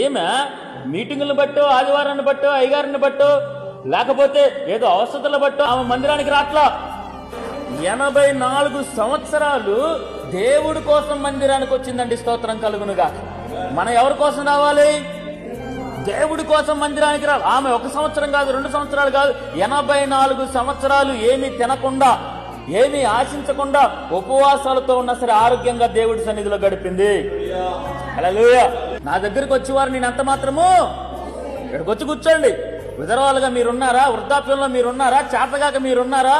ఏమే మీటింగులను బట్టో, ఆదివారాన్ని బట్టో, అయ్యగారిని బట్టో, లేకపోతే ఏదో అవసరాల బట్టో ఆమె మందిరానికి రాట్లా. 84 సంవత్సరాలు దేవుడి కోసం మందిరానికి వచ్చిందండి. స్తోత్రం కలుగునుగా. మనం ఎవరి కోసం రావాలి? దేవుడి కోసం మందిరానికి రావాలి. ఆమె 1 సంవత్సరం కాదు, 2 సంవత్సరాలు కాదు, 84 సంవత్సరాలు ఏమీ తినకుండా, ఏమీ ఆశించకుండా ఉపవాసాలతో ఉన్నా సరే ఆరోగ్యంగా దేవుడి సన్నిధిలో గడిపింది. హల్లెలూయా. నా దగ్గరికి వచ్చేవారు నేను ఎంత మాత్రము ఇక్కడికి వచ్చి కూర్చోండి. విధవరాలుగా మీరున్నారా? వృద్ధాప్యంలో మీరున్నారా? చేతగాక మీరున్నారా?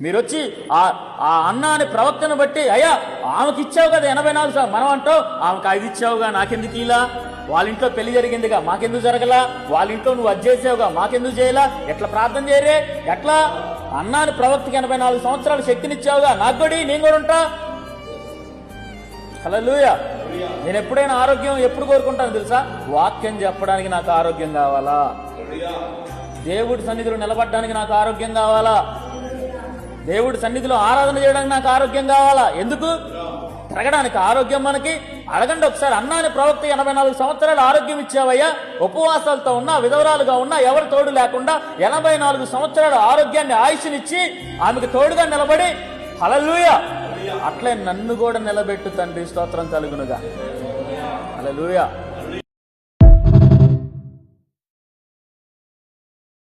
మీరొచ్చి ఆ అన్న అని ప్రవక్తను బట్టి, అయ్యా ఆమెకి ఇచ్చావు కదా 84 సార్లు, మనం అంటావు ఆమెకు 5 ఇచ్చావుగా, నాకెందుకు ఇలా? వాళ్ళ ఇంట్లో పెళ్లి జరిగిందిగా, మాకెందుకు జరగలా? వాళ్ళ ఇంట్లో నువ్వు అది చేసావుగా, మాకెందుకు చేయలా? ఎట్లా ప్రార్థన చేయరే? ఎట్లా? అన్నాని ప్రవక్తకి 84 సంవత్సరాలు శక్తినిచ్చావుగా, నాకు కూడా నేను కూడా ఉంటా. హల్లెలూయా. నేను ఎప్పుడైనా ఆరోగ్యం ఎప్పుడు కోరుకుంటాను తెలుసా? వాక్యం చెప్పడానికి నాకు ఆరోగ్యం కావాలా, దేవుడి సన్నిధిలో నిలబడడానికి నాకు ఆరోగ్యం కావాలా, దేవుడి సన్నిధిలో ఆరాధన చేయడానికి నాకు ఆరోగ్యం కావాలా. ఎందుకు? తిరగడానికి ఆరోగ్యం మనకి. అడగండి ఒకసారి, అన్నాని ప్రవక్త 84 సంవత్సరాలు ఆరోగ్యం ఇచ్చావయ్యా, ఉపవాసాలతో ఉన్నా, విధవరాలుగా ఉన్నా, ఎవరి తోడు లేకుండా 84 సంవత్సరాలు ఆరోగ్యాన్ని, ఆయుష్నిచ్చి ఆమెకు తోడుగా నిలబడి, హల్లెలూయా, అట్లే నన్ను కూడా నిలబెట్టు తండ్రి. స్తోత్రం కలుగునుగా. హల్లెలూయా.